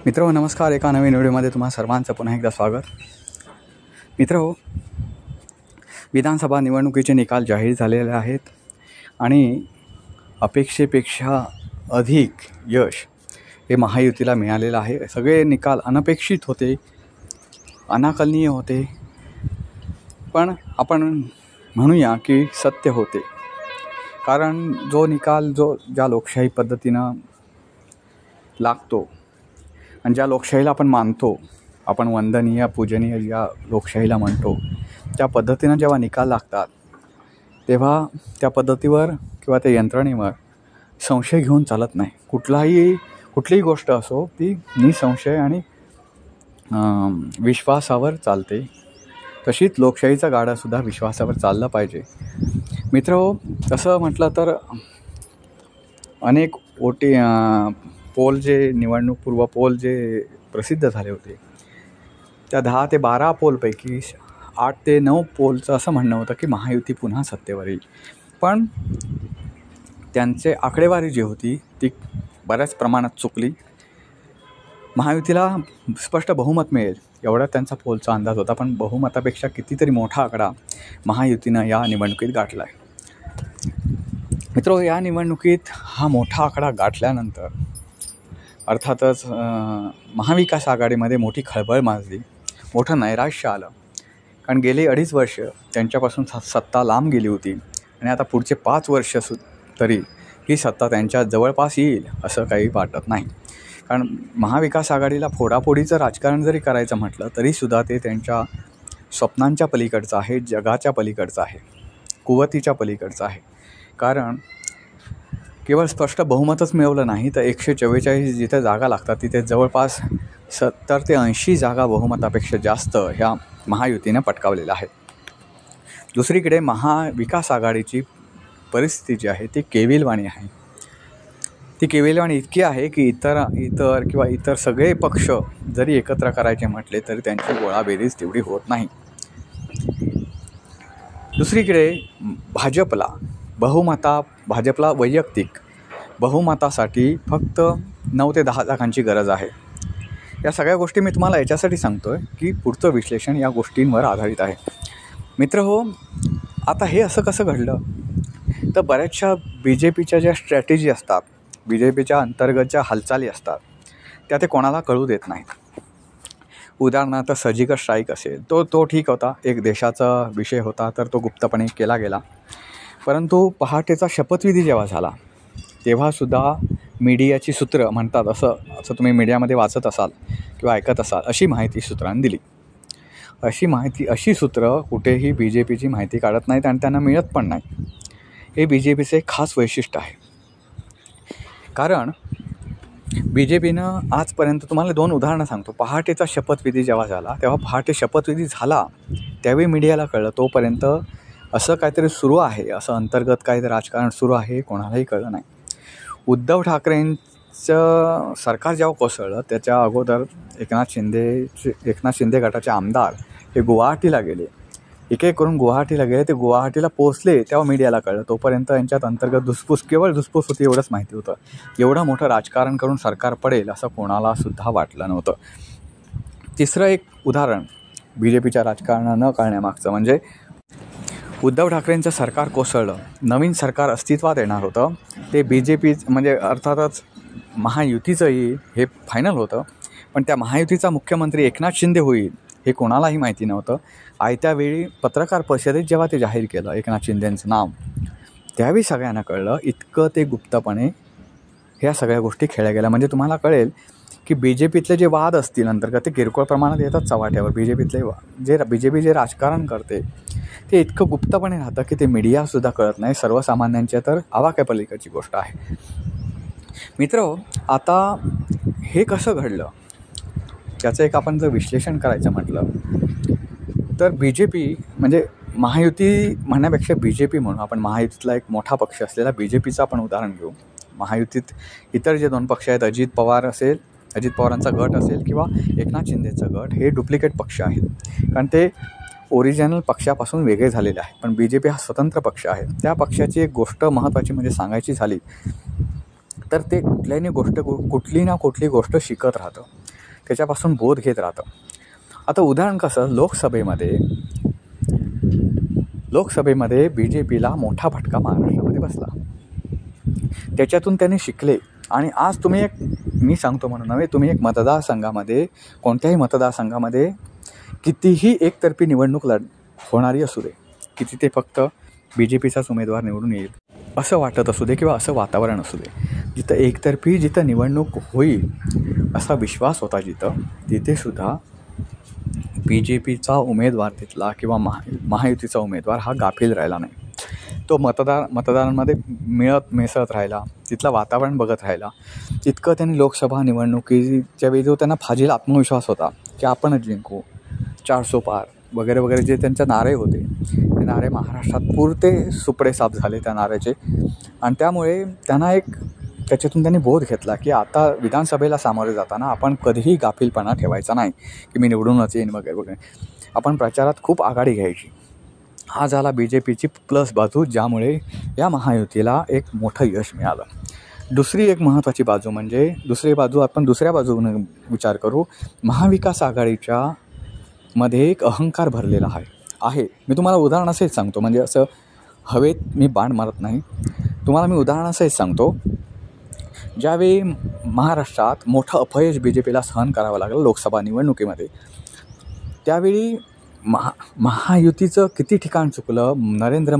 मित्रहो नमस्कार. एका नवीन व्हिडिओमध्ये तुम्हा सर्वांचं पुन्हा एकदा स्वागत. मित्रहो, विधानसभा निवडणुकीचे निकाल जाहीर झालेले आहेत आणि अपेक्षेपेक्षा अधिक यश हे महायुतीला मिळालेलं आहे. सगळे निकाल अनपेक्षित होते, अनाकलनीय होते, पण आपण म्हणूया की सत्य होते. कारण जो निकाल ज्या लोकशाही पद्धतीनं लागतो आणि ज्या लोकशाहीला आपण मानतो, आपण वंदनीय पूजनीय ज्या लोकशाहीला म्हणतो, त्या पद्धतीनं जेव्हा निकाल लागतात तेव्हा त्या पद्धतीवर किंवा त्या यंत्रणेवर संशय घेऊन चालत नाही. कुठलीही गोष्ट असो ती निसंशय आणि विश्वासावर चालते. तशीच लोकशाहीचा गाडासुद्धा विश्वासावर चाललं पाहिजे. मित्रहो, तसं म्हटलं तर अनेक पोल निवडणूकपूर्व पोल जे प्रसिद्ध झाले होते, त्या 10 ते 12 पोलपैकी 8 ते 9 पोलचं असं म्हणणं होतं की महायुती पुन्हा सत्तेवर येईल. पण त्यांचे आकडेवारी जी होती ती बऱ्याच प्रमाणात चुकली. महायुतीला स्पष्ट बहुमत मिळेल एवढा त्यांचा पोलचा अंदाज होता, पण बहुमतापेक्षा कितीतरी मोठा आकडा महायुतीनं या निवडणुकीत गाठला आहे. मित्रो, या निवडणुकीत हा मोठा आकडा गाठल्यानंतर अर्थातच महाविकास आघाडीमध्ये मोठी खळबळ माजली, मोठं नैराश्य आलं. कारण गेली 2.5 वर्ष त्यांच्यापासून सत्ता लांब गेली होती आणि आता पुढचे 5 वर्ष तरी ही सत्ता त्यांच्या जवळपास येईल असं काही वाटत नाही. कारण महाविकास आघाडीला फोडाफोडीचं राजकारण जरी करायचं म्हटलं तरीसुद्धा ते त्यांच्या स्वप्नांच्या पलीकडचं आहे, जगाच्या पलीकडचं आहे, कुवतीच्या पलीकडचं आहे. कारण केवळ स्पष्ट बहुमतच मिळवलं नाही तर 144 जिथे जागा लागतात तिथे जवळपास 70 ते 80 जागा बहुमतापेक्षा जास्त ह्या महायुतीनं पटकावलेल्या आहेत. दुसरीकडे महाविकास आघाडीची परिस्थिती जी आहे ती केविलवाणी आहे. ती केविलवाणी इतकी आहे की इतर सगळे पक्ष जरी एकत्र करायचे म्हटले तरी त्यांची गोळाबेरीज तेवढी होत नाही. दुसरीकडे भाजपला वैयक्तिक बहुमतासाठी फक्त 9 ते 10 जागांची गरज आहे. या सगळ्या गोष्टी मी तुम्हाला याच्यासाठी सांगतो आहे की पुढचं विश्लेषण या गोष्टींवर आधारित आहे. मित्रहो, आता हे असं कसं घडलं तर बऱ्याचशा BJPच्या ज्या स्ट्रॅटेजी असतात, BJPच्या अंतर्गत ज्या हालचाली असतात त्या ते कोणाला कळू देत नाहीत. उदाहरणार्थ सर्जिकल स्ट्राईक असेल तो ठीक होता, एक देशाचा विषय होता तर तो गुप्तपणे केला गेला. परंतु पहाटेचा शपथविधी जेव्हा झाला तेव्हासुद्धा मीडियाची सूत्र म्हणतात, असं तुम्ही मीडियामध्ये वाचत असाल किंवा ऐकत असाल, अशी माहिती सूत्रांनी दिली. अशी सूत्र कुठेही BJPची माहिती काढत नाहीत आणि त्यांना मिळत पण नाही. हे BJPचे एक खास वैशिष्ट्य आहे. कारण BJPनं आजपर्यंत, तुम्हाला 2 उदाहरणं सांगतो. पहाटेचा शपथविधी जेव्हा झाला तेव्हा पहाटे शपथविधी झाला त्यावेळी मीडियाला कळलं, तोपर्यंत असं काहीतरी सुरू आहे, असं अंतर्गत काहीतरी राजकारण सुरू आहे, कोणालाही कळलं नाही. उद्धव ठाकरेंचं सरकार जेव्हा कोसळलं त्याच्या अगोदर एकनाथ शिंदे गटाचे आमदार हे गुवाहाटीला गेले. एक करून गुवाहाटीला गेले. ते गुवाहाटीला पोहोचले तेव्हा मीडियाला कळलं. तोपर्यंत यांच्यात अंतर्गत केवळ धुसफूस होती एवढंच माहिती होतं. एवढं मोठं राजकारण करून सरकार पडेल असं कोणालासुद्धा वाटलं नव्हतं. तिसरं एक उदाहरण BJPच्या राजकारण न कळण्यामागचं म्हणजे उद्धव ठाकरेंचं सरकार कोसळलं, नवीन सरकार अस्तित्वात येणार होतं. ते BJP म्हणजे अर्थातच महायुतीचं येईल हे फायनल होतं, पण त्या महायुतीचा मुख्यमंत्री एकनाथ शिंदे होईल हे कोणालाही माहिती नव्हतं. आयत्या वेळी पत्रकार परिषदेत जेव्हा ते जाहीर केलं एकनाथ शिंदेंचं नाव, त्यावेळी सगळ्यांना कळलं. इतकं ते गुप्तपणे ह्या सगळ्या गोष्टी खेळल्या गेल्या. म्हणजे तुम्हाला कळेल की BJPतले जे वाद असतील अंतर्गत ते किरकोळ प्रमाणात येतात चव्हाट्यावर. BJP जे राजकारण करते ते इतकं गुप्तपणे राहतं की ते मीडियासुद्धा कळत नाही. सर्वसामान्यांच्या तर आवाक्यापलीकडची गोष्ट आहे. मित्र, आता हे कसं घडलं त्याचं एक आपण जर विश्लेषण करायचं म्हटलं तर BJP म्हणजे महायुती म्हणण्यापेक्षा BJP म्हणून आपण महायुतीतला एक मोठा पक्ष असलेला BJPचं आपण उदाहरण घेऊ. महायुतीत इतर जे 2 पक्ष आहेत, अजित पवारांचा गट असेल किंवा एकनाथ शिंदेचा गट, हे डुप्लिकेट पक्ष आहेत. कारण ते ओरिजिनल पक्षापासून वेगळे झालेले आहेत. पण BJP हा स्वतंत्र पक्ष आहे. त्या पक्षाची एक गोष्ट महत्त्वाची म्हणजे सांगायची झाली तर ते कुठली ना कुठली गोष्ट शिकत राहतं. त्याच्यापासून बोध घेत राहतं. आता उदाहरण कसं, लोकसभेमध्ये BJPला मोठा फटका महाराष्ट्रामध्ये बसला. त्याच्यातून त्यांनी शिकले आणि आज मी सांगतो म्हणून नव्हे, तुम्ही एक मतदारसंघामध्ये, कोणत्याही मतदारसंघामध्ये कितीही एकतर्फी निवडणूक होणारी असू दे, की तिथे फक्त BJPचाच उमेदवार निवडून येईल असं वाटत असू दे किंवा असं वातावरण असू दे, जिथं निवडणूक होईल असा विश्वास होता तिथेसुद्धा BJPचा उमेदवार तिथला किंवा महायुतीचा उमेदवार हा गाफील राहिला नाही. तो मतदारांमध्ये मिसळत राहिला, तिथलं वातावरण बघत राहिला. इतकं त्यांनी लोकसभा निवडणुकीच्या वेळी जो त्यांना फाजील आत्मविश्वास होता की आपणच जिंकू, 400 पार वगैरे वगैरे, जे त्यांचे नारे होते, ते नारे महाराष्ट्रात पुरते सुपडे साफ झाले त्या नाऱ्याचे. आणि त्यामुळे त्याच्यातून त्यांनी बोध घेतला की आता विधानसभेला सामोरे जाताना आपण कधीही गाफीलपणा ठेवायचा नाही की मी निवडूनच येईन वगैरे वगैरे. आपण प्रचारात खूप आघाडी घ्यायची. हा झाला BJPची प्लस बाजू, ज्यामुळे या महायुतीला एक मोठं यश मिळालं. दुसरी एक महत्त्वाची बाजू म्हणजे आपण दुसऱ्या बाजूने विचार करू. महाविकास आघाडीच्या मध्ये एक अहंकार भरलेला आहे. मी तुम्हाला उदाहरण असेच सांगतो, म्हणजे असं हवेत मी बाण मारत नाही. तुम्हाला मी उदाहरण असेच सांगतो. ज्यावेळी महाराष्ट्रात मोठं अपयश BJPला सहन करावं लागलं लोकसभा निवडणुकीमध्ये, त्यावेळी महायुतीचं किती ठिकाण चुकलं. नरेंद्र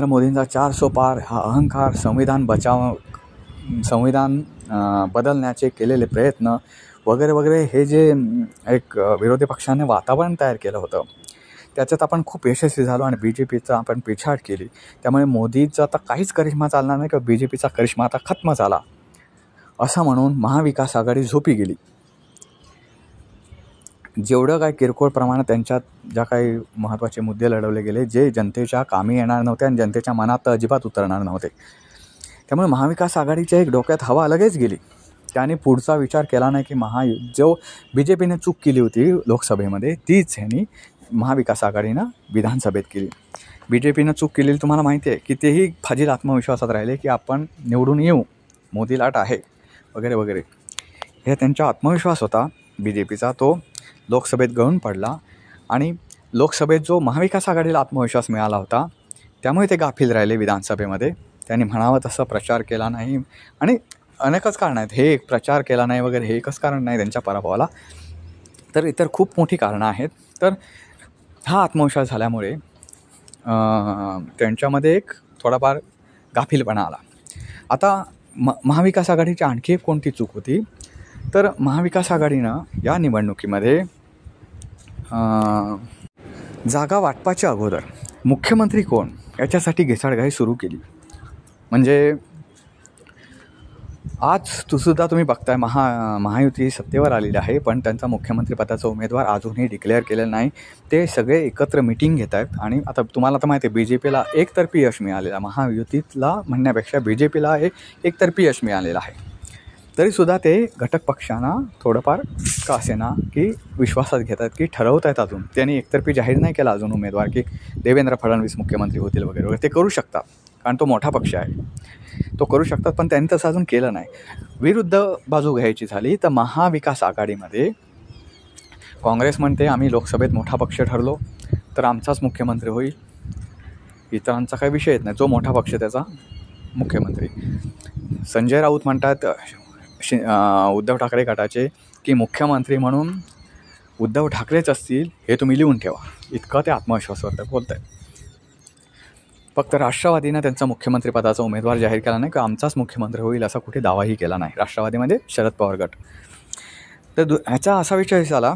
मोदींचा 400 पार हा अहंकार, संविधान बदलण्याचे केलेले प्रयत्न वगैरे वगैरे, हे जे एक विरोधी पक्षाने वातावरण तयार केलं होतं, त्याच्यात आपण खूप यशस्वी झालो आणि BJPचा आपण पिछाड केली. त्यामुळे मोदीचा आता काहीच करिश्मा चालणार नाही किंवा BJPचा करिश्मा आता खत्म झाला असं म्हणून महाविकास आघाडी झोपी गेली. जेवढं काही किरकोळ प्रमाणात त्यांच्यात ज्या काही महत्त्वाचे मुद्दे लढवले गेले, जे जनतेच्या कामी येणार नव्हते आणि जनतेच्या मनात अजिबात उतरणार नव्हते, त्यामुळे महाविकास आघाडीच्या एक डोक्यात हवा लगेच गेली. त्याने पुढचा विचार केला नाही की जो BJPने चूक केली होती लोकसभेमध्ये, तीच ह्यांनी महाविकास आघाडीनं विधानसभेत केली. BJPनं चूक केलेली तुम्हाला माहिती आहे की तेही फाजील आत्मविश्वासात राहिले की आपण निवडून येऊ, मोदी लाट आहे वगैरे वगैरे. हे त्यांचा आत्मविश्वास होता BJPचा, तो लोकसभेत गळून पडला. आणि लोकसभेत जो महाविकास आघाडीला आत्मविश्वास मिळाला होता, त्यामुळे ते गाफील राहिले विधानसभेमध्ये. त्यांनी म्हणावं तसं प्रचार केला नाही आणि अनेकच कारण आहेत. हे एक प्रचार केला नाही वगैरे हे एकच कारण नाही त्यांच्या पराभवाला, तर इतर खूप मोठी कारणं आहेत. तर हा आत्मविश्वास झाल्यामुळे त्यांच्यामध्ये एक थोडाफार गाफीलपणा आला. आता महाविकास आघाडीची आणखी एक कोणती चूक होती, तर महाविकास आघाडीनं या निवडणुकीमध्ये जागा वाटपाच्या अगोदर मुख्यमंत्री कोण याच्यासाठी घेसाडघाई सुरू केली. म्हणजे आज तुम्ही बघताय महायुती सत्तेवर आलेली आहे, पण त्यांचा मुख्यमंत्रीपदाचा उमेदवार अजूनही डिक्लेअर केलेला नाही. ते सगळे एकत्र मिटिंग घेत आहेत. आणि आता तुम्हाला तर माहिती आहे BJPला एकतर्फी यश मिळालेलं, महायुतीतला म्हणण्यापेक्षा BJPला एकतर्फी यश मिळालेलं आहे. तरीसुद्धा ते घटक पक्षांना थोडंफार का असेना की विश्वासात घेतात की ठरवत आहेत. अजून त्यांनी एकतर्फी जाहीर नाही केला अजून उमेदवार की देवेंद्र फडणवीस मुख्यमंत्री होतील वगैरे वगैरे. ते करू शकतात कारण तो मोठा पक्ष आहे, तो करू शकतात, पण त्यांनी तसं अजून केलं नाही. विरुद्ध बाजू घ्यायची झाली तर महाविकास आघाडीमध्ये काँग्रेस म्हणते आम्ही लोकसभेत मोठा पक्ष ठरलो तर आमचाच मुख्यमंत्री होईल, इतरांचा काही विषय येत नाही, जो मोठा पक्ष त्याचा मुख्यमंत्री. संजय राऊत म्हणतात उद्धव ठाकरे गटाचे की मुख्यमंत्री म्हणून उद्धव ठाकरेच असतील, हे तुम्ही लिहून ठेवा. इतकं ते आत्मविश्वासावर बोलत आहेत. फक्त राष्ट्रवादीनं त्यांचा मुख्यमंत्रीपदाचा उमेदवार जाहीर केला नाही किंवा आमचाच मुख्यमंत्री होईल असा कुठे दावाही केला नाही. राष्ट्रवादीमध्ये शरद पवार गट. तर ह्याचा असा विषय झाला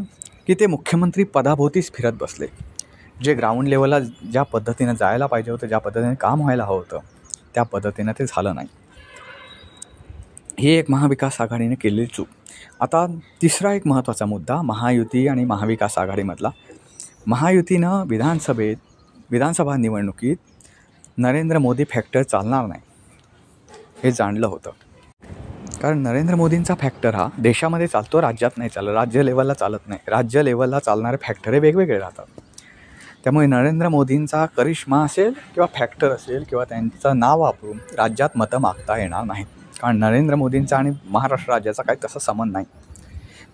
की ते मुख्यमंत्री पदाभोवतीच फिरत बसले. जे ग्राउंड लेवलला ज्या पद्धतीनं जायला पाहिजे होतं, ज्या पद्धतीने काम व्हायला हवं होतं, त्या पद्धतीनं ते झालं नाही. ही एक महाविकास आघाडीने केलेली चूक. आता तिसरा एक महत्त्वाचा मुद्दा महायुती आणि महाविकास आघाडीमधला. महायुतीनं विधानसभा निवडणुकीत नरेंद्र मोदी फॅक्टर चालणार नाही हे जाणलं होतं. कारण नरेंद्र मोदींचा फॅक्टर हा देशामध्ये चालतो, राज्यात नाही चालत, राज्य लेवलला चालत नाही. राज्य लेवलला चालणारे फॅक्टर हे वेगवेगळे राहतात. त्यामुळे नरेंद्र मोदींचा करिश्मा असेल किंवा फॅक्टर असेल किंवा त्यांचं नाव वापरून राज्यात मतं मागता येणार नाहीत. कारण नरेंद्र मोदींचा आणि महाराष्ट्र राज्याचा काही तसा संबंध नाही.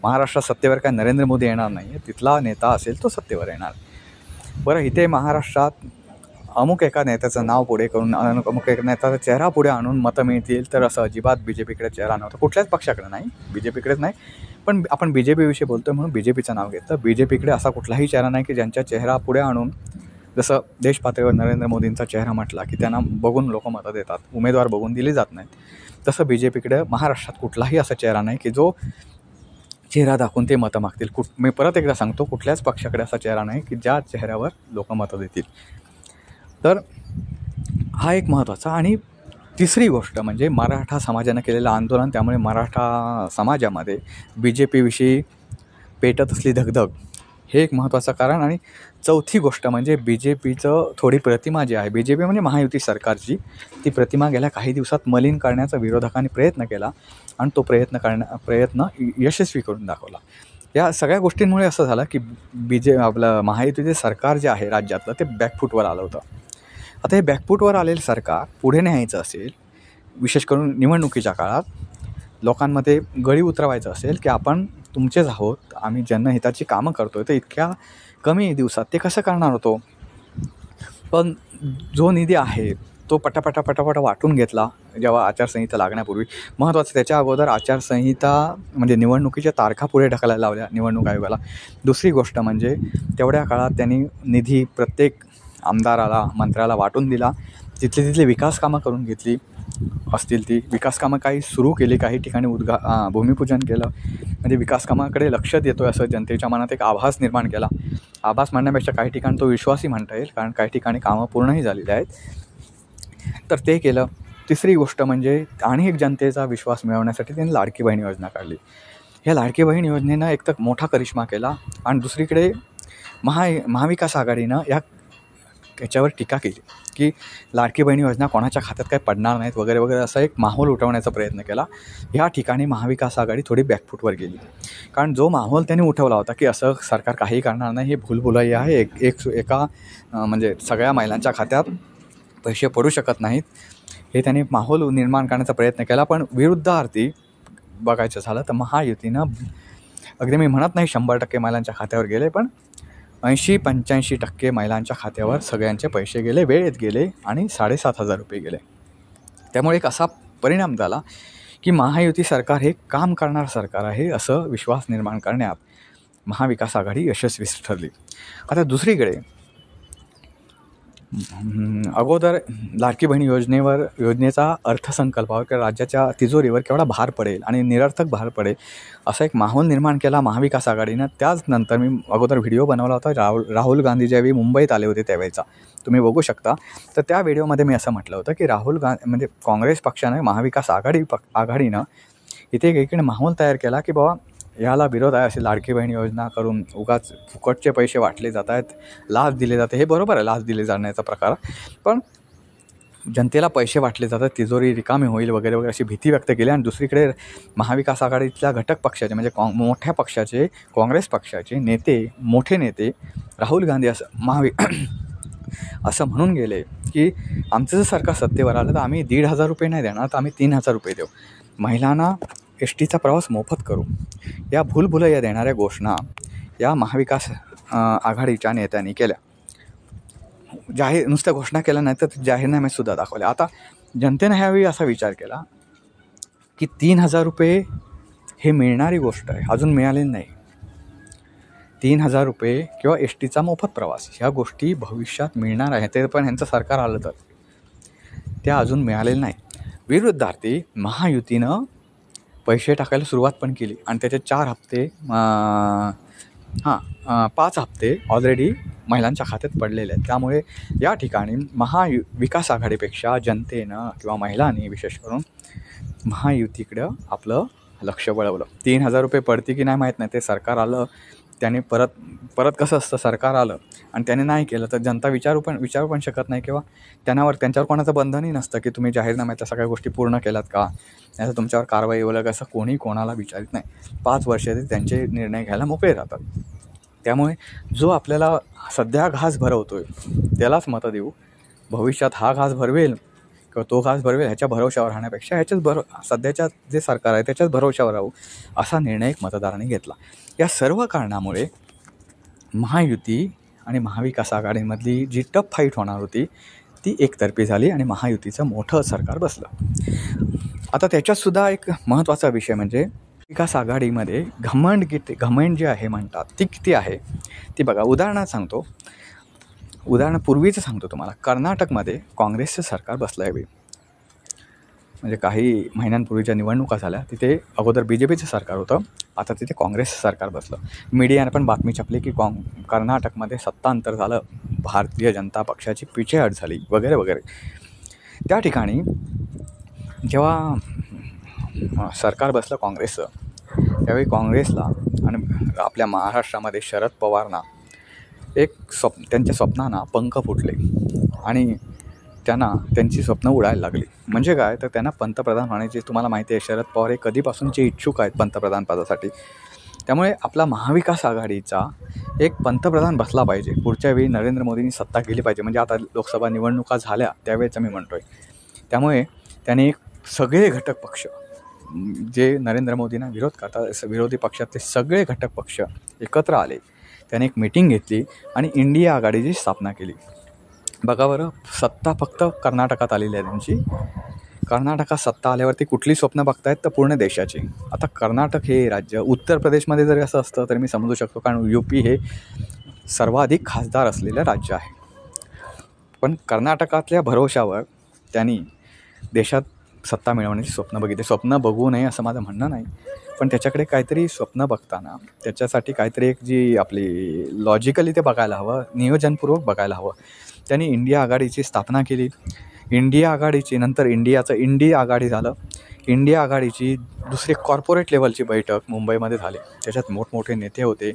महाराष्ट्रात सत्तेवर काय नरेंद्र मोदी येणार नाही, तिथला नेता असेल तो सत्तेवर येणार. बरं, इथे महाराष्ट्रात अमुक एका नेत्याचं नाव पुढे करून अमुक एका नेत्याचा चेहरा पुढे आणून मतं मिळतील तर असं अजिबात BJPकडे चेहरा नव्हता, कुठल्याच पक्षाकडे नाही, BJPकडेच नाही. पण आपण BJPविषयी बोलतोय म्हणून BJPचं नाव घेतलं. BJPकडे असा कुठलाही चेहरा नाही की ज्यांच्या चेहरा पुढे आणून, जसं देश पातळीवर नरेंद्र मोदींचा चेहरा म्हटला की त्यांना बघून लोक मतं देतात, उमेदवार बघून दिली जात नाहीत, तसं BJPकडे महाराष्ट्रात कुठलाही असा चेहरा नाही की जो चेहरा दाखवून ते मतं मागतील. मी परत एकदा सांगतो, कुठल्याच पक्षाकडे असा चेहरा नाही की ज्या चेहऱ्यावर लोक मतं देतील. तर हा एक महत्त्वाचा. आणि तिसरी गोष्ट म्हणजे मराठा समाजानं केलेलं आंदोलन, त्यामुळे मराठा समाजामध्ये BJPविषयी पेटत असली धगधग, हे एक महत्त्वाचं कारण. आणि चौथी गोष्ट म्हणजे BJPचं थोडी प्रतिमा जी आहे, BJP म्हणजे महायुती सरकारची, ती प्रतिमा गेल्या काही दिवसात मलिन करण्याचा विरोधकांनी प्रयत्न केला आणि तो प्रयत्न यशस्वी करून दाखवला. या सगळ्या गोष्टींमुळे असं झालं की आपलं महायुतीचे सरकार जे आहे राज्यातलं, ते बॅकफूटवर आलं होतं. आता हे बॅकफूटवर आलेलं सरकार पुढे न्यायचं असेल, विशेष करून निवडणुकीच्या काळात लोकांमध्ये गळी उतरवायचं असेल की आपण तुमचेच आहोत, आम्ही जनहिताची कामं करतोय, तर इतक्या कमी दिवसात ते कसं करणार होतो. पण जो निधी आहे तो पटापटा वाटून घेतला जेव्हा आचारसंहिता लागण्यापूर्वी. महत्त्वाचं, त्याच्या अगोदर आचारसंहिता म्हणजे निवडणुकीच्या तारखा पुढे ढकलायला लावल्या निवडणूक आयोगाला. दुसरी गोष्ट म्हणजे तेवढ्या काळात त्यांनी निधी प्रत्येक आमदाराला, मंत्र्याला वाटून दिला. तिथली विकास कामं करून घेतली असतील, ती विकास कामं काही सुरू केली, काही ठिकाणी भूमिपूजन केलं. म्हणजे विकास कामाकडे लक्ष देतोय असं जनतेच्या मनात एक आभास निर्माण केला. आभास म्हणण्यापेक्षा काही ठिकाणी तो विश्वासही म्हणता येईल, कारण काही ठिकाणी कामं पूर्णही झालेली आहेत. तर ते केलं. तिसरी गोष्ट म्हणजे आणि एक जनतेचा विश्वास मिळवण्यासाठी त्यांनी लाडकी बहीण योजना काढली. ह्या लाडकी बहीण योजनेनं एक तर मोठा करिश्मा केला आणि दुसरीकडे महाविकास आघाडीनं याच्यावर टीका केली की लाडकी बहीण योजना कोणाच्या खात्यात काही पडणार नाहीत वगैरे वगैरे, असा एक माहोल उठवण्याचा प्रयत्न केला. ह्या ठिकाणी महाविकास आघाडी थोडी बॅकफूटवर गेली. कारण जो माहोल त्यांनी उठवला होता की असं सरकार काहीही करणार नाही, हे भूलभुलैया आहे, एका म्हणजे सगळ्या महिलांच्या खात्यात पैसे पडू शकत नाहीत, हे त्यांनी माहोल निर्माण करण्याचा प्रयत्न केला. पण विरुद्धार्थी बघायचं झालं तर महायुतीनं, अगदी मी म्हणत नाही 100% महिलांच्या खात्यावर गेले, पण 80-85% महिलांच्या खात्यावर सगळ्यांचे पैसे गेले, वेळेत गेले आणि 7,500 रुपये गेले. त्यामुळे एक असा परिणाम झाला की महायुती सरकार हे काम करणारं सरकार आहे असं विश्वास निर्माण करण्यात महाविकास आघाडी यशस्वी ठरली. आता दुसरीकडे अगोदर लाडकी बहीण योजनेचा अर्थसंकल्पावर किंवा राज्याच्या तिजोरीवर केवढा भार पडेल आणि निरर्थक भार पडेल असा एक माहोल निर्माण केला महाविकास आघाडीनं. त्याच नंतर मी अगोदर व्हिडिओ बनवला होता राहुल गांधी ज्यावेळी मुंबईत आले होते त्यावेळेचा, तुम्ही बघू शकता. तर त्या व्हिडिओमध्ये मी असं म्हटलं होतं की म्हणजे काँग्रेस पक्षानं, महाविकास आघाडीनं इथे एकीकडे माहोल तयार केला की बाबा याला विरोध आहे, अशी लाडकी बहीण योजना करून उगाच फुकटचे पैसे वाटले जात आहेत, लाच दिले जाते. हे बरोबर आहे, लाच दिले जाण्याचा प्रकार, पण जनतेला पैसे वाटले जातात, तिजोरी रिकामी होईल वगैरे वगैरे अशी भीती व्यक्त केली. आणि दुसरीकडे महाविकास आघाडीतल्या घटक पक्षाचे म्हणजे मोठ्या पक्षाचे, काँग्रेस पक्षाचे मोठे नेते राहुल गांधी असं म्हणून गेले की आमचं जर सरकार सत्तेवर आलं तर आम्ही 1,500 रुपये नाही देणार, तर आम्ही 3,000 रुपये देऊ, महिलांना एसटीचा प्रवास मोफत करू. या भूलभुलैया देणाऱ्या घोषणा या महाविकास आघाडीच्या नेत्यांनी केल्या. नुसत्या घोषणा केल्या नाही तर जाहीरनाम्यातसुद्धा दाखवल्या. आता जनतेनं ह्यावेळी असा विचार केला की 3,000 रुपये हे मिळणारी गोष्ट आहे, अजून मिळालेली नाही. 3,000 रुपये किंवा एसटीचा मोफत प्रवास ह्या गोष्टी भविष्यात मिळणार आहे, ते पण ह्यांचं सरकार आलं तर त्या अजून मिळालेल्या नाही. विरुद्धार्थी महायुतीनं पैसे टाकायला सुरुवात पण केली आणि त्याचे 4 हप्ते 5 हप्ते ऑलरेडी महिलांच्या खात्यात पडलेले आहेत. त्यामुळे या ठिकाणी महाविकास आघाडीपेक्षा जनतेनं किंवा महिलांनी विशेष करून महायुतीकडं आपलं लक्ष वळवलं. 3,000 रुपये पडते की नाही माहीत नाही, ते सरकार आलं त्याने परत कसं असतं, सरकार आलं आणि त्याने नाही केलं तर जनता विचारू पण शकत नाही किंवा त्यांच्यावर कोणाचं बंधनही नसतं की तुम्ही जाहीरनाम्यातल्या सगळ्या गोष्टी पूर्ण केल्यात का, याचं तुमच्यावर कारवाई वगैरे असं कोणाला विचारित नाही. 5 वर्ष त्यांचे निर्णय घ्यायला मोकळे राहतात. त्यामुळे जो आपल्याला सध्या घास भरवतोय त्यालाच मतं देऊ, भविष्यात हा घास भरवेल किंवा तो घास भरवेल ह्याच्या भरवशावर राहण्यापेक्षा सध्याच्या जे सरकार आहे त्याच्याच भरवशावर राहू असा निर्णय एक मतदारांनी घेतला. या सर्व कारणामुळे महायुती आणि महाविकास आघाडीमधली जी टफ फाईट होणार होती ती एकतर्फी झाली आणि महायुतीचं मोठं सरकार बसलं. आता त्याच्यातसुद्धा एक महत्त्वाचा विषय म्हणजे विकास आघाडीमध्ये घमंड जे आहे म्हणतात ती किती आहे ती बघा. पूर्वीचं सांगतो तुम्हाला. कर्नाटकमध्ये काँग्रेसचं सरकार बसलं आहे. म्हणजे काही महिन्यांपूर्वीच्या निवडणुका झाल्या तिथे अगोदर BJPचं सरकार होतं, आता तिथे काँग्रेसचं सरकार बसलं. मीडियाने पण बातमी छापली की कर्नाटकमध्ये सत्तांतर झालं, भारतीय जनता पक्षाची पिछेहाट झाली वगैरे वगैरे. त्या ठिकाणी जेव्हा सरकार बसलं काँग्रेसचं त्यावेळी काँग्रेसला आणि आपल्या महाराष्ट्रामध्ये शरद पवारांना त्यांच्या स्वप्नांना पंख फुटले आणि त्यांची स्वप्न उडायला लागली. म्हणजे काय तर त्यांना पंतप्रधान होण्याची, तुम्हाला माहिती आहे शरद पवार हे कधीपासूनचे इच्छुक आहेत पंतप्रधान पदासाठी. त्यामुळे आपला महाविकास आघाडीचा एक पंतप्रधान बसला पाहिजे. पुढच्या वेळी नरेंद्र मोदींनी सत्ता केली पाहिजे. म्हणजे आता लोकसभा निवडणुका झाल्या त्यावेळेचं मी म्हणतो आहे. त्यामुळे त्याने सगळे घटक पक्ष जे नरेंद्र मोदींना विरोध करतात, विरोधी पक्षातले सगळे घटक पक्ष एकत्र आले. त्याने एक मीटिंग घेतली आणि इंडिया आघाडीची स्थापना केली. बघा बरं, सत्ता फक्त कर्नाटकात आलेली आहे त्यांची. कर्नाटकात सत्ता आल्यावरती कुठली स्वप्न बघतायत तर पूर्ण देशाची. आता कर्नाटक हे राज्य, उत्तर प्रदेशमध्ये जरी असं असतं तरी मी समजू शकतो, कारण UP हे सर्वाधिक खासदार असलेलं राज्य आहे. पण कर्नाटकातल्या भरोशावर त्यांनी देशात सत्ता मिळवण्याची स्वप्न बघितले. स्वप्न बघू नये असं माझं म्हणणं नाही, पण त्याच्याकडे काहीतरी स्वप्न बघताना त्याच्यासाठी काहीतरी एक जी आपली लॉजिकली ते बघायला हवं, नियोजनपूर्वक बघायला हवं. त्यांनी इंडिया आघाडीची स्थापना केली. इंडिया आघाडीची नंतर इंडिया आघाडी झालं. इंडिया आघाडीची दुसरी कॉर्पोरेट लेवलची बैठक मुंबईमध्ये झाली. त्याच्यात मोठमोठे नेते होते.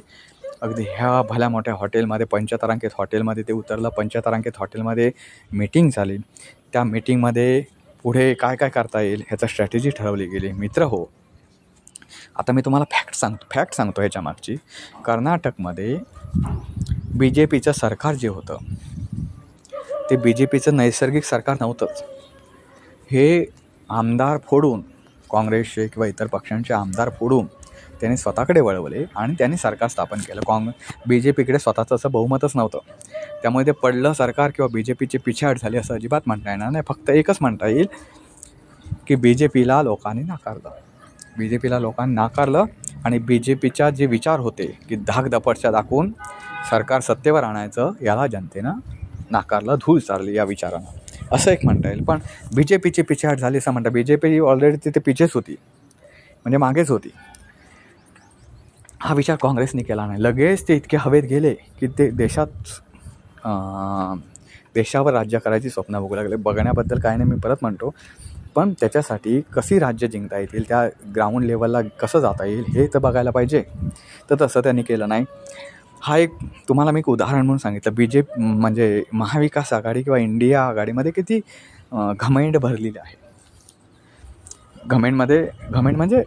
अगदी ह्या भल्या मोठ्या हॉटेलमध्ये, पंचतारांकित हॉटेलमध्ये ते उतरलं. पंचतारांकित हॉटेलमध्ये मीटिंग झाली. त्या मीटिंगमध्ये पुढे काय काय करता येईल ह्याचा स्ट्रॅटेजी ठरवली गेली. मित्र हो, आता मी तुम्हाला फॅक्ट सांगतो ह्याच्या मागची. कर्नाटकमध्ये BJPचं सरकार जे होतं ते BJPचं नैसर्गिक सरकार नव्हतंच. हे आमदार फोडून, काँग्रेसचे किंवा इतर पक्षांचे आमदार फोडून त्याने स्वतःकडे वळवले आणि त्यांनी सरकार स्थापन केलं. BJPकडे स्वतःचं असं बहुमतच नव्हतं. त्यामुळे ते पडलं सरकार किंवा BJPची पिछेहाट झाली असं अजिबात म्हणता येणार नाही. फक्त एकच म्हणता येईल की BJPला लोकांनी नाकारलं आणि BJPच्या जे विचार होते की धाकदपटच्या दाखवून सरकार सत्तेवर आणायचं, याला जनतेनं नाकारलं, धूळ चारली या विचारानं, असं एक म्हणता येईल. पण BJPची पिछेहाट झाली असं म्हणतात. BJP ऑलरेडी तिथे पिछेच होती, म्हणजे मागेच होती. हा विचार काँग्रेसने केला नाही. लगेच ते इतके हवेत गेले की ते देशावर राज्य करायची स्वप्न बघू लागले. बघण्याबद्दल काय नाही, मी परत म्हणतो, पण त्याच्यासाठी कशी राज्य जिंकता येतील, त्या ग्राउंड लेवलला कसं जाता येईल हे तर बघायला पाहिजे. तर तसं त्यांनी केलं नाही. हा एक तुम्हाला मी एक उदाहरण म्हणून सांगितलं. म्हणजे महाविकास आघाडी किंवा इंडिया आघाडीमध्ये किती घमेंड भरलेले आहे. घमेंड म्हणजे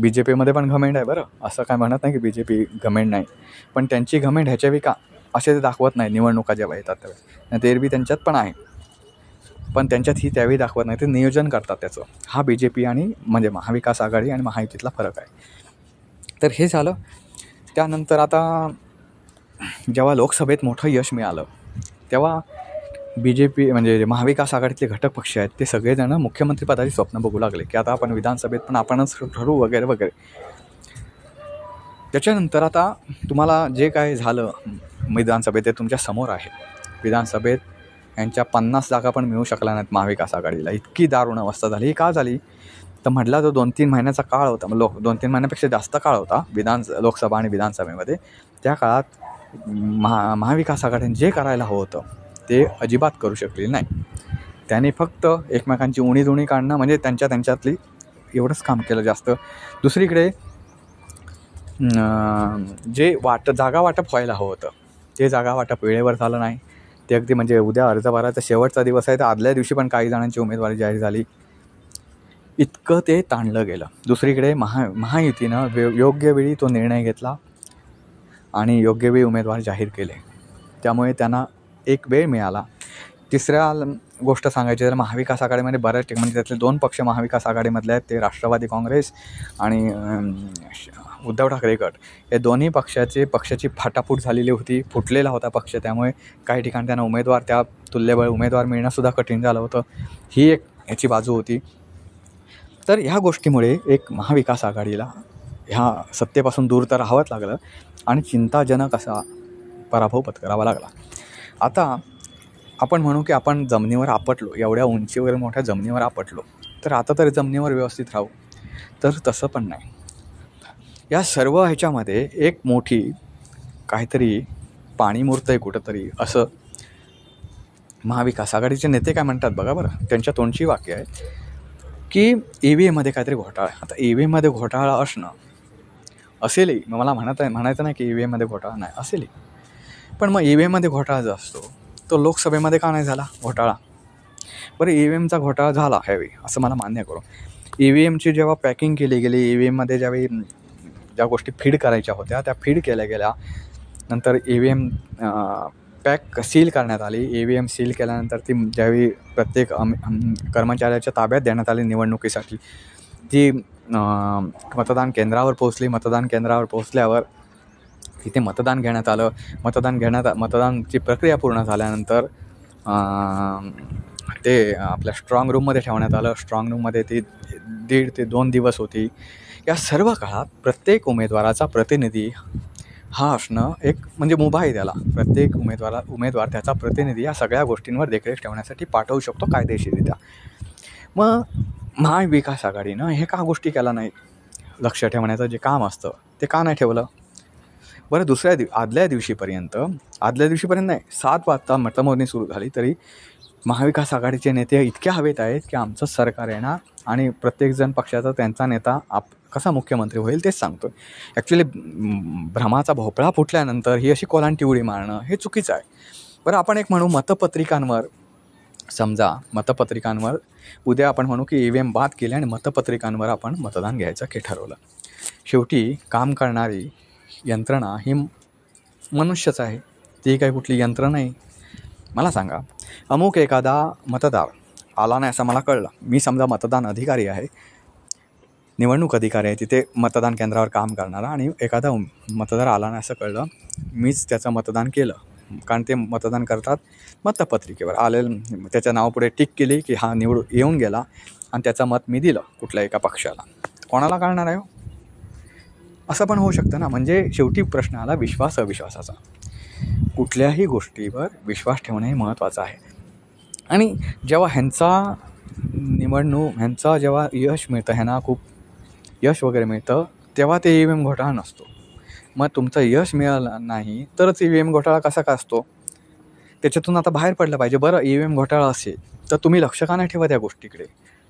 BJPमध्ये पण घमेंड आहे बरं, असं काय म्हणत नाही की BJP घमेंड नाही, पण त्यांची घमेंड ह्याच्या का असे ते दाखवत नाही. निवडणुका जेव्हा येतात त्यावेळेस ते एरवी त्यांच्यात पण आहे, पण त्यांच्यात ही त्यावेळी दाखवत नाही. ते नियोजन करतात त्याचं. हा BJP आणि म्हणजे महाविकास आघाडी आणि महायुतीतला फरक आहे. तर हे झालं. त्यानंतर आता जेव्हा लोकसभेत मोठं यश मिळालं तेव्हा BJP म्हणजे महाविकास आघाडीतले घटक पक्ष आहेत ते सगळेजण मुख्यमंत्रीपदाची स्वप्न बघू लागले की आता आपण विधानसभेत पण आपणच ठरवू वगैरे वगैरे. त्याच्यानंतर आता तुम्हाला जे काय झालं विधानसभेत ते तुमच्या समोर आहे. विधानसभेत यांच्या 50 जागा पण मिळू शकल्या नाहीत महाविकास आघाडीला. इतकी दारुण अवस्था झाली. ही का झाली तर म्हटला जो 2-3 महिन्याचा काळ होता, 2-3 महिन्यापेक्षा जास्त काळ होता लोकसभा आणि विधानसभेमध्ये. त्या काळात महाविकास आघाडीने जे करायला हवं होतं ते अजिबात करू शकलेली नाही. त्याने फक्त एकमेकांची उणी काढणं म्हणजे त्यांच्यातली एवढंच काम केलं जास्त. दुसरीकडे जे जागा वाटप व्हायला हवं होतं ते जागा वाटप वेळेवर झालं नाही. ते अगदी म्हणजे उद्या अर्ज भरायचा शेवटचा दिवस आहे तर आदल्या दिवशी पण काही जणांची उमेदवारी जाहीर झाली. इतकं ते ताणलं गेलं. दुसरीकडे महायुतीनं योग्य वेळी तो निर्णय घेतला आणि योग्य वेळी उमेदवार जाहीर केले. त्यामुळे त्यांना एक वेळ मिळाला. गोष्ट सांगायची तर महाविकास आघाडीमध्ये बऱ्याच ठिकाणी म्हणजे त्यातले 2 पक्ष महाविकास आघाडीमधले आहेत, ते राष्ट्रवादी काँग्रेस आणि उद्धव ठाकरे गट. हे दोन्ही पक्षाची फाटाफूट झालेली होती, फुटलेला होता पक्ष. त्यामुळे काही ठिकाणी त्यांना त्या तुल्यबळ उमेदवार मिळणंसुद्धा कठीण झालं होतं. ही एक याची बाजू होती. तर ह्या गोष्टीमुळे एक महाविकास आघाडीला ह्या सत्तेपासून दूर तर राहावंच लागलं आणि चिंताजनक असा पराभव पत्करावा लागला. आता आपण म्हणू की आपण जमिनीवर आपटलो, एवढ्या उंचीवर मोठ्या जमिनीवर आपटलो, तर आता तरी जमिनीवर व्यवस्थित राहू. तर तसं पण नाही. या सर्व ह्याच्यामध्ये एक मोठी काहीतरी पाणी मुरतंय कुठंतरी, असं महाविकास आघाडीचे नेते काय म्हणतात बघा बरं. त्यांच्या तोंडची वाक्य आहे की EVMमध्ये काहीतरी घोटाळा आहे. आता EVMमध्ये घोटाळा असणं असेलही, मला म्हणायचं नाही की EVMमध्ये घोटाळा नाही, असेलही. पण मग EVMमध्ये घोटाळा जो असतो तो लोकसभेमध्ये का नाही झाला घोटाळा? बरं, EVMचा घोटाळा झाला ह्यावेळी असं मला मान्य करू. EVMची जेव्हा पॅकिंग केली गेली, EVMमध्ये ज्यावेळी ज्या गोष्टी फीड करायच्या होत्या त्या फीड केल्या गेल्या, नंतर EVM पॅक सील करण्यात आली. EVM सील केल्यानंतर ती ज्यावेळी प्रत्येक कर्मचाऱ्याच्या ताब्यात देण्यात आली निवडणुकीसाठी, ती मतदान केंद्रावर पोहोचली. मतदान केंद्रावर पोहोचल्यावर तिथे मतदान घेण्यात आलं. मतदानची प्रक्रिया पूर्ण झाल्यानंतर ते आपल्या स्ट्रॉंग रूममध्ये ठेवण्यात आलं. स्ट्रॉंग रूममध्ये ती 1.5 ते 2 दिवस होती. या सर्व काळात प्रत्येक उमेदवाराचा प्रतिनिधी हा असणं एक म्हणजे मुभा आहे त्याला. प्रत्येक उमेदवार त्याचा प्रतिनिधी या सगळ्या गोष्टींवर देखरेख ठेवण्यासाठी पाठवू शकतो कायदेशीररित्या. मग महाविकास आघाडीनं हे का गोष्टी केला नाही? लक्ष ठेवण्याचं जे काम असतं ते का नाही ठेवलं? बरं, आदल्या दिवशीपर्यंत नाही, 7 वाजता मतमोजणी सुरू झाली तरी महाविकास आघाडीचे नेते इतक्या हवेत आहेत की आमचं सरकार येणार आणि प्रत्येकजण पक्षाचा त्यांचा नेता कसा मुख्यमंत्री होईल तेच सांगतो. ॲक्च्युली भ्रमाचा भोपळा फुटल्यानंतर ही अशी कोलांटी उडी मारणं हे चुकीचं आहे. बरं, आपण एक म्हणू मतपत्रिकांवर उद्या आपण म्हणू की EVM बाद केले आणि मतपत्रिकांवर आपण मतदान घ्यायचं हे ठरवलं. शेवटी काम करणारी यंत्रणा ही मनुष्यच आहे, ती काही कुठली यंत्रणा नाही. मला सांगा, अमुक एखादा मतदार आला नाही असं मला कळलं, मी समजा मतदान अधिकारी आहे, निवडणूक अधिकारी आहे तिथे मतदान केंद्रावर काम करणारा, आणि एखादा मतदार आला नाही असं कळलं, मीच त्याचं मतदान केलं. कारण ते मतदान करतात मतपत्रिकेवर आलेलं, त्याच्या नावापुढे टिक केली की हा येऊन गेला आणि त्याचं मत मी दिलं कुठल्या एका पक्षाला. कोणाला कळणार आहे? असं पण होऊ शकतं ना. म्हणजे शेवटी प्रश्न आला विश्वास अविश्वासाचा. कुठल्याही गोष्टीवर विश्वास ठेवणं हे महत्त्वाचं आहे. आणि जेव्हा ह्यांचा जेव्हा यश मिळतं, ह्यांना खूप यश वगैरे मिळतं, तेव्हा ते EVM घोटाळा नसतो. मग तुमचं यश मिळालं नाही तरच EVM घोटाळा कसा का असतो? त्याच्यातून आता बाहेर पडलं पाहिजे. बरं, EVM घोटाळा असेल तर तुम्ही लक्ष का नाही ठेवत या गोष्टीकडे?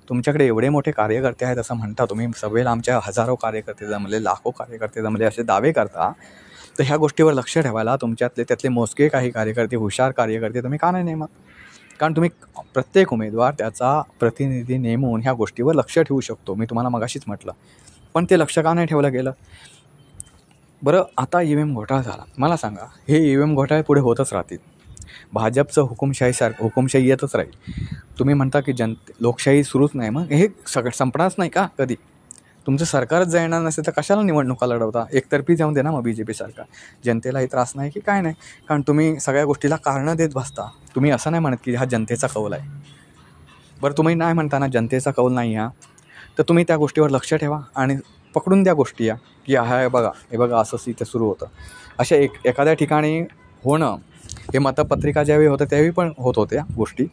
तुमच्याकडे एवढे मोठे कार्यकर्ते आहेत असं म्हणता तुम्ही, सभेला आमच्या हजारो कार्यकर्ते जमले, लाखो कार्यकर्ते जमले असे दावे करता, तर ह्या गोष्टीवर लक्ष ठेवायला त्यातले मोजके काही कार्यकर्ते, हुशार कार्यकर्ते तुम्ही का नाही नेमत? कारण तुम्ही प्रत्येक उमेदवार त्याचा प्रतिनिधी नेमून ह्या गोष्टीवर लक्ष ठेवू शकतो, मी तुम्हाला मगाशीच म्हटलं. पण ते लक्ष का नाही ठेवलं गेलं? बरं, आता EVM घोटाळा झाला. मला सांगा, हे EVM घोटाळे पुढे होतच राहतील. भाजपचं हुकुमशाही येतच राहील. तुम्ही म्हणता की लोकशाही सुरूच नाही, मग हे संपणारच नाही का कधी? तुमचं सरकारच येणार नसेल तर कशाला निवडणुका लढवता? एकतर्फी जाऊन दे ना मग BJP सरकार. जनतेलाही त्रास नाही की काय नाही, कारण तुम्ही सगळ्या गोष्टीला कारणं देत बसता. तुम्ही असं नाही म्हणत की हा जनतेचा कौल आहे. बरं, तुम्ही नाही म्हणता ना जनतेचा कौल नाही हा, तर तुम्ही त्या गोष्टीवर लक्ष ठेवा आणि पकडून द्या गोष्टी या की हे बघा असंच इथे सुरू होतं. अशा एखाद्या होणं हे मतपत्रिका ज्यावेळी होतं त्यावेळी पण होत होत्या गोष्टी.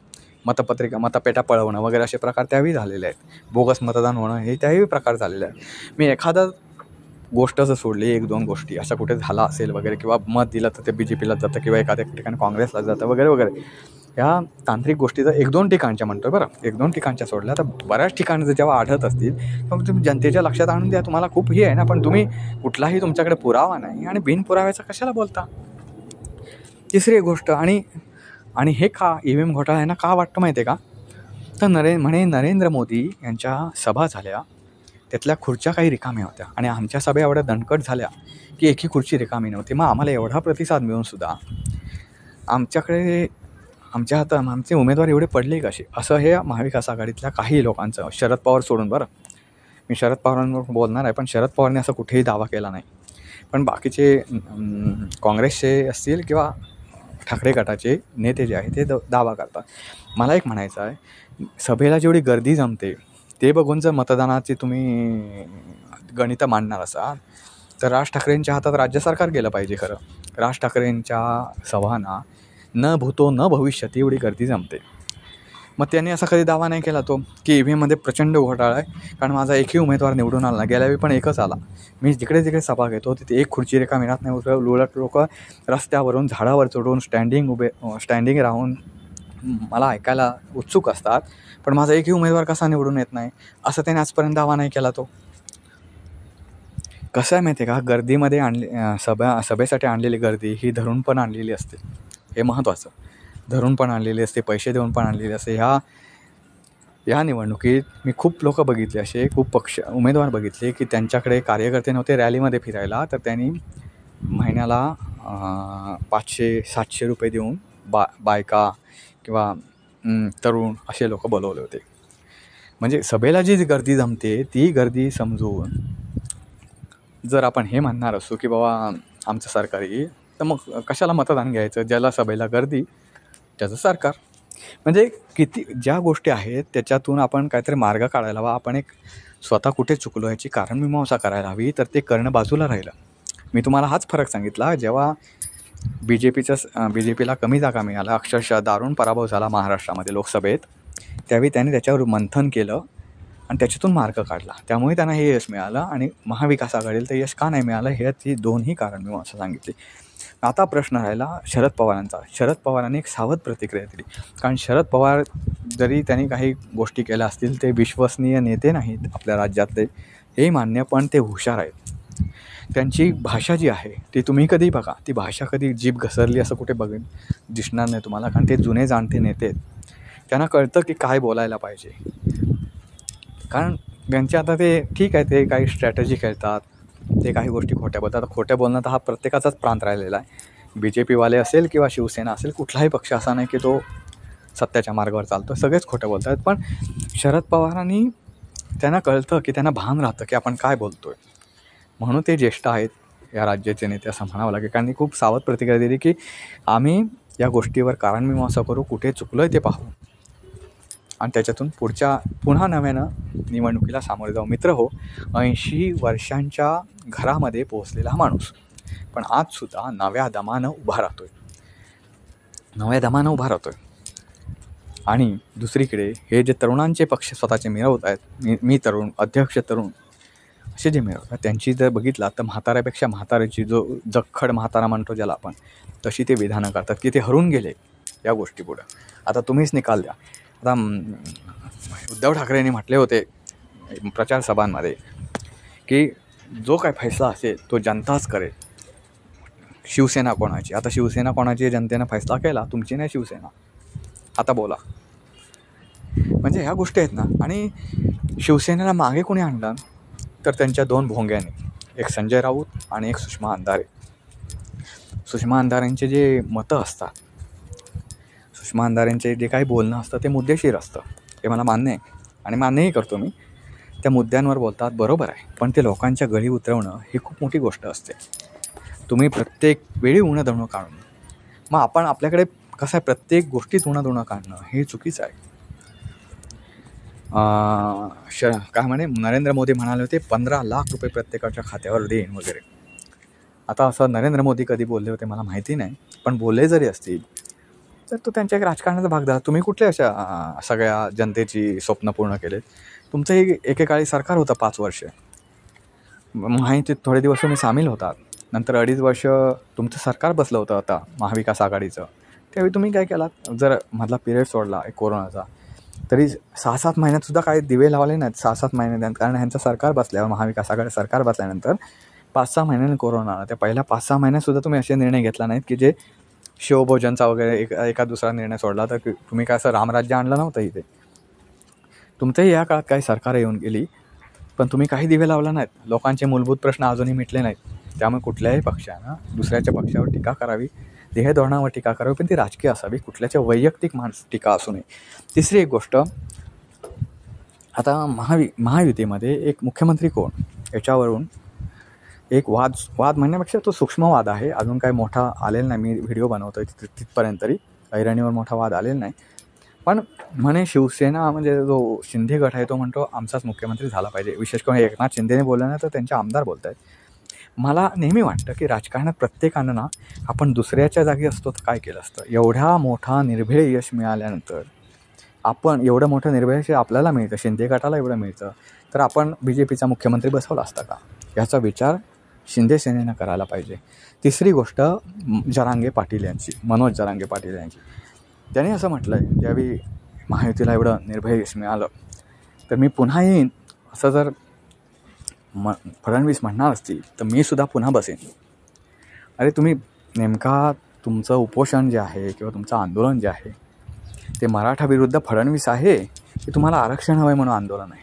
मतपेटा पळवणं वगैरे असे प्रकार त्यावेळी झालेले आहेत. बोगस मतदान होणं हे त्यावेळी प्रकार झालेले आहेत. मी एखादा गोष्टच सोडली, 1-2 गोष्टी अशा कुठे झाला असेल वगैरे, किंवा मत दिलं तर ते BJPला जातं किंवा एखाद्या ठिकाणी काँग्रेसला जातं वगैरे वगैरे, ह्या तांत्रिक गोष्टी तर 1-2 ठिकाणच्या म्हणतो बरं, 1-2 ठिकाणच्या सोडल्या तर बऱ्याच ठिकाणी जर जेव्हा आढळत असतील तर तुम्ही जनतेच्या लक्षात आणून द्या. तुम्हाला खूप हे आहे ना, पण तुम्ही कुठलाही तुमच्याकडे पुरावा नाही आणि बिनपुराव्याचा कशाला बोलता? तिसरी एक गोष्ट, आणि हे का EVM घोटाळा आहे ना का वाटतं माहिती आहे का? तर नरेंद्र मोदी यांच्या सभा झाल्या, त्यातल्या खुर्च्या काही रिकाम्या होत्या आणि आमच्या सभा एवढ्या दणकट झाल्या की एकही खुर्ची रिकामी नव्हती. मग आम्हाला एवढा प्रतिसाद मिळूनसुद्धा आमच्याकडे आमच्या हातात आमचे उमेदवार एवढे पडले कसे, असं हे महाविकास आघाडीतल्या काही लोकांचं, शरद पवार सोडून बरं, मी शरद पवारांवर बोलणार आहे, पण शरद पवारने असा कुठेही दावा केला नाही. पण बाकीचे काँग्रेसचे असतील किंवा ठाकरे गटाचे नेते जे आहे ते दावा करतात. मला एक म्हणायचं आहे, सभेला जेवढी गर्दी जमते ते बघून जर मतदानाची तुम्ही गणितं मांडणार असाल तर राज ठाकरेंच्या हातात राज्य सरकार गेलं पाहिजे. खरं राज ठाकरेंच्या सभांना न भूतो न भविष्यती एवढी गर्दी जमते. मग त्यांनी असा कधी दावा नाही केला तो की ईव्हीएममध्ये प्रचंड घोटाळा आहे, कारण माझा एकही उमेदवार निवडून आला, गेल्यावेळी पण एकच आला. मी जिकडे जिकडे सभा घेतो तिथे एक खुर्ची रेखा मिळत नाही. उलट लोक रस्त्यावरून झाडावर चढून स्टँडिंग राहून मला ऐकायला उत्सुक असतात, पण माझा एकही उमेदवार कसा निवडून येत नाही असं त्याने आजपर्यंत दावा नाही केला. तो कसं आहे माहिती आहे का, गर्दीमध्ये सभेसाठी आणलेली गर्दी ही धरून पण आणलेली असते, हे महत्त्वाचं. धरून पण आणलेली असते, पैसे देऊन पण आणलेली असते. ह्या निवडणुकीत मी खूप लोक बघितले, असे खूप उमेदवार बघितले की त्यांच्याकडे कार्यकर्ते नव्हते रॅलीमध्ये फिरायला, तर त्यांनी महिन्याला 500-700 रुपये देऊन बायका किंवा तरुण असे लोक बोलवले होते. म्हणजे सभेला जी गर्दी जमते ती गर्दी समजून जर आपण हे म्हणणार असू की बाबा आमचं सरकार येईल, तर मग कशाला मतदान घ्यायचं? ज्याला सभेला गर्दी त्याचं सरकार. म्हणजे किती ज्या गोष्टी आहेत त्याच्यातून आपण काहीतरी मार्ग काढायला हवा. आपण एक स्वतः कुठे चुकलो याची कारणमीमांसा करायला हवी, तर ते करणं बाजूला राहिलं. मी तुम्हाला हाच फरक सांगितला, जेव्हा बी जे पीला कमी जागा मिळाला, अक्षरशः दारुण पराभव झाला महाराष्ट्रामध्ये लोकसभेत, त्यावेळी त्याने त्याच्यावर मंथन केलं आणि त्याच्यातून मार्ग काढला. त्यामुळे त्यांना हे यश मिळालं. आणि महाविकास आघाडीला ते यश का नाही मिळालं ह्याची दोन्ही कारण मी असं सांगितले. आता प्रश्न राहिला शरद पवारांचा. शरद पवारांनी एक सावध प्रतिक्रिया दिली, कारण शरद पवार जरी त्यांनी काही गोष्टी केल्या असतील ते विश्वसनीय नेते नाहीत आपल्या राज्यातले, हे मान्य, पण ते हुशार आहेत. त्यांची भाषा जी आहे ती तुम्ही कधी बघा, ती भाषा कधी जीभ घसरली असं कुठे दिसणार नाही तुम्हाला, कारण ते जुने जाणते नेते आहेत. त्यांना कळतं की काय बोलायला पाहिजे. कारण त्यांचे आता ते ठीक आहे, ते काही स्ट्रॅटेजी खेळतात, ते काही गोष्टी खोट्या बोलतात. आता खोट्या बोलणं तर हा प्रत्येकाचाच प्रांत राहिलेला आहे. BJPवाले असेल किंवा शिवसेना असेल, कुठलाही पक्ष असा नाही की तो सत्याच्या मार्गावर चालतो, सगळेच खोटं बोलत आहेत. पण शरद पवारांनी त्यांना कळतं की त्यांना भान राहतं की आपण काय बोलतो आहे, म्हणून ते ज्येष्ठ आहेत या राज्याचे नेते असं म्हणावं लागेल. कारण त्यांनी खूप सावध प्रतिक्रिया दिली की आम्ही या गोष्टीवर कारणमीमांसा करू, कुठे चुकलो आहे ते पाहू आणि त्याच्यातून पुन्हा नव्यानं निवडणुकीला सामोरे जाऊ. मित्र हो, 80 वर्षांच्या घरामध्ये पोहोचलेला हा माणूस पण आजसुद्धा नव्या दमानं उभा राहतोय. आणि दुसरीकडे हे जे तरुणांचे पक्ष स्वतःचे मिळवत आहेत, मी तरुण, अध्यक्ष तरुण असे जे मिळवतात, त्यांची जर बघितला तर म्हाताऱ्यापेक्षा म्हाताऱ्याची जो जखड म्हातारा म्हणतो ज्याला आपण, तशी ते विधानं करतात की ते हरून गेले या गोष्टीपुढं. आता तुम्हीच निकाल द्या. आता उद्धव ठाकरेंनी म्हटले होते प्रचार सभांमध्ये की जो काय फैसला असेल तो जनताच करेल. शिवसेना कोणाची? आता शिवसेना कोणाची जनतेनं फैसला केला, तुमची नाही शिवसेना. आता बोला. म्हणजे ह्या गोष्टी आहेत ना. आणि शिवसेनेला मागे कोणी आणलं तर त्यांच्या 2 भोंग्याने, एक संजय राऊत आणि एक सुषमा अंधारे. सुषमा अंधारेंचे जे मतं असतात, सुषमा अंधारेंचे जे काही बोलणं असतं ते मुद्देशीर असतं, ते मला मान्य आहे आणि मान्यही करतो मी. त्या मुद्द्यांवर बोलतात, बरोबर आहे, पण ते लोकांच्या गळी उतरवणं ही खूप मोठी गोष्ट असते. तुम्ही प्रत्येक वेळी उणं काढून, मग आपण आपल्याकडे कसं आहे, प्रत्येक गोष्टीत उणं काढणं हे चुकीचं आहे. काय म्हणे, नरेंद्र मोदी म्हणाले होते 15 लाख रुपये प्रत्येकाच्या खात्यावर देईन वगैरे. आता असं नरेंद्र मोदी कधी बोलले होते मला माहिती नाही, पण बोलले जरी असतील तर तो त्यांच्या एक राजकारणाचा भाग झाला. तुम्ही कुठल्या अशा सगळ्या जनतेची स्वप्न पूर्ण केले? तुमचंही एकेकाळी सरकार होतं 5 वर्ष, माहिती थोडे दिवस तुम्ही सामील होतात, नंतर 2.5 वर्ष तुमचं सरकार बसलं होतं आता महाविकास आघाडीचं. त्यावेळी तुम्ही काय केलात? जर मधला पिरियड सोडला कोरोनाचा, तरी 6-7 महिन्यातसुद्धा काही दिवे लावले नाहीत. 6-7 महिन्यात, कारण ह्यांचं सरकार बसल्यावर, महाविकास आघाडी सरकार बसल्यानंतर 5-6 महिन्यांनी कोरोना आला. त्या पहिल्या 5-6 महिन्यातसुद्धा तुम्ही असे निर्णय घेतला नाहीत की जे शिवभोजनचा वगैरे एका दुसरा निर्णय सोडला, तर तुम्ही काय असं रामराज्य आणलं नव्हतं इथे. तुमचंही या काळात काही सरकार येऊन गेली, पण तुम्ही काही दिवे लावला नाहीत. लोकांचे मूलभूत प्रश्न अजूनही मिटले नाहीत. त्यामुळे कुठल्याही पक्षानं दुसऱ्याच्या पक्षावर टीका करावी ध्येयधोरणावर टीका करावी, पण ती राजकीय असावी, कुठल्याच्या वैयक्तिक टीका असू नये. तिसरी एक गोष्ट, आता महायुतीमध्ये एक मुख्यमंत्री कोण याच्यावरून एक वाद म्हणण्यापेक्षा तो सूक्ष्म वाद आहे. अजून काही मोठा आलेला नाही. मी व्हिडिओ बनवतो आहे तिथपर्यंत तरी ऐरणीवर मोठा वाद आलेला नाही. पण म्हणे शिवसेना म्हणजे जो शिंदे गट आहे तो म्हणतो आमचाच मुख्यमंत्री झाला पाहिजे. विशेष करून एकनाथ शिंदेने बोललं नाही तर त्यांचे आमदार बोलत आहेत. मला नेहमी वाटतं की राजकारणात प्रत्येकानं ना, आपण दुसऱ्याच्या जागी असतो तर काय केलं असतं. एवढा मोठा निर्भेळ यश मिळाल्यानंतर, आपण एवढं मोठं निर्भेळ यश आपल्याला मिळतं, शिंदे गटाला एवढं मिळतं, तर आपण BJPचा मुख्यमंत्री बसवला असता का, याचा विचार शिंदे सेनेनं करायला पाहिजे. तिसरी गोष्ट, जरांगे पाटील यांची, मनोज जरांगे पाटील यांची. त्याने असं म्हटलं आहे, ज्यावेळी महायुतीला एवढं निर्भय यश मिळालं तर मी पुन्हा येईन असं जर फडणवीस म्हणणार असतील तर मी सुद्धा पुन्हा बसेन. अरे तुम्ही नेमका तुमचं उपोषण जे आहे किंवा तुमचं आंदोलन जे आहे ते मराठा विरुद्ध फडणवीस आहे की तुम्हाला आरक्षण हवं आहे म्हणून आंदोलन आहे?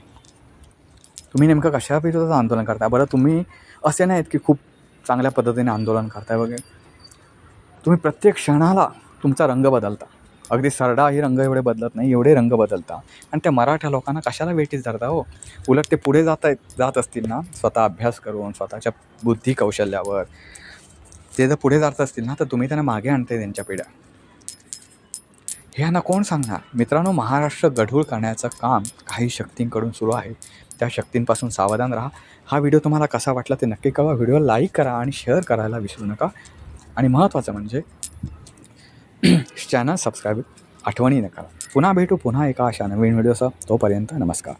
तुम्ही नेमकं कशा विरोधात आंदोलन करताय? बरं, तुम्ही असे नाहीत की खूप चांगल्या पद्धतीने आंदोलन करताय वगैरे. तुम्ही प्रत्येक क्षणाला तुमचा रंग बदलता. अगदी सरडाही रंग एवढे बदलत नाही, एवढे रंग बदलता. आणि त्या मराठा लोकांना कशाला वेठीस धरता हो? उलट ते पुढे जात असतील ना, स्वतः अभ्यास करून, स्वतःच्या बुद्धी कौशल्यावर ते जर पुढे जात असतील ना, तर तुम्ही त्यांना मागे आणताय त्यांच्या पिढ्या. हे यांना कोण सांगणार? मित्रांनो, महाराष्ट्र गढूळ करण्याचं काम काही शक्तींकडून सुरू आहे. त्या शक्तींपासून सावधान राहा. हा व्हिडिओ तुम्हाला कसा वाटला ते नक्की कळवा. व्हिडिओला लाईक करा आणि शेअर करायला विसरू नका. आणि महत्त्वाचं म्हणजे चॅनल सबस्क्राईब आठवणी नका. पुन्हा भेटू पुन्हा एका अशा नवीन व्हिडिओसह. तोपर्यंत नमस्कार.